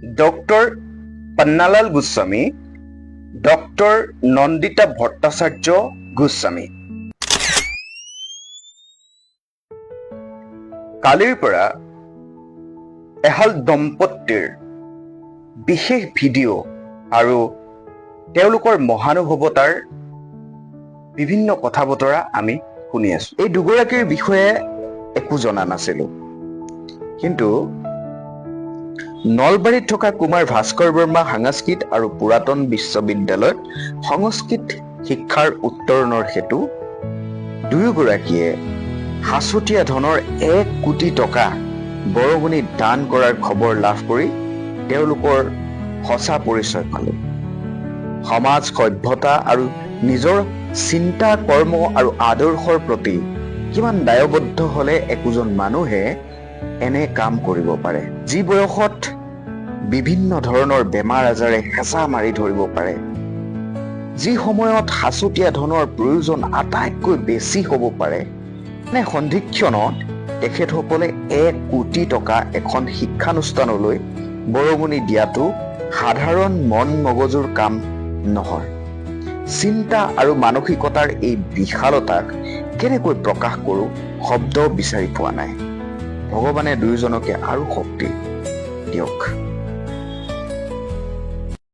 Doctor Pannalal Goswami, doctor Nandita Bhattacharya Goswami. কালিৰ পৰা এহাল দম্পতীৰ বিশেষ ভিডিঅ' আৰু তেওঁলোকৰ মহানুভৱতাৰ বিভিন্ন কথা বতৰা আমি শুনি আছো। এই দুগৰাকীৰ বিষয়ে একো জনা নাছিলো, কিন্তু নলবাৰীত থকা কুমাৰ ভাস্কৰ বৰ্মা সাংস্কৃত আৰু পুৰাতন বিশ্ববিদ্যালয়ত সংস্কৃত শিক্ষাৰ উত্তৰণৰ হেতু দুয়োগৰাকীয়ে সাঁচতীয়া ধনৰ 1 কোটি টকা বৰঙণি দান কৰাৰ খবৰ লাভ কৰি তেওঁলোকৰ সঁচা পৰিচয় পালো। সমাজ সভ্যতা আৰু নিজৰ চিন্তা কৰ্ম আৰু আদৰ্শৰ প্ৰতি কিমান দায়বদ্ধ হলে একোজন মানুহে এনে কাম কৰিব পাৰে। যি বয়সত বিভিন্ন ধৰণৰ বেমাৰ আজাৰে হেঁচা মাৰি ধৰিব পাৰে, যি সময়ত সাঁচতীয়া ধনৰ প্ৰয়োজন আটাইতকৈ বেছি হ'ব পাৰে, এনে সন্ধিক্ষণত তেখেতসকলে 1 কোটি টকা এখন শিক্ষানুষ্ঠানলৈ বৰঙণি দিয়াটো সাধাৰণ মন মগজুৰ কাম নহয়। চিন্তা আৰু মানসিকতাৰ এই বিশালতাক কেনেকৈ প্ৰকাশ কৰোঁ শব্দ বিচাৰি পোৱা নাই। ভগৱানে দুয়োজনকে আৰু শক্তি দিয়ক।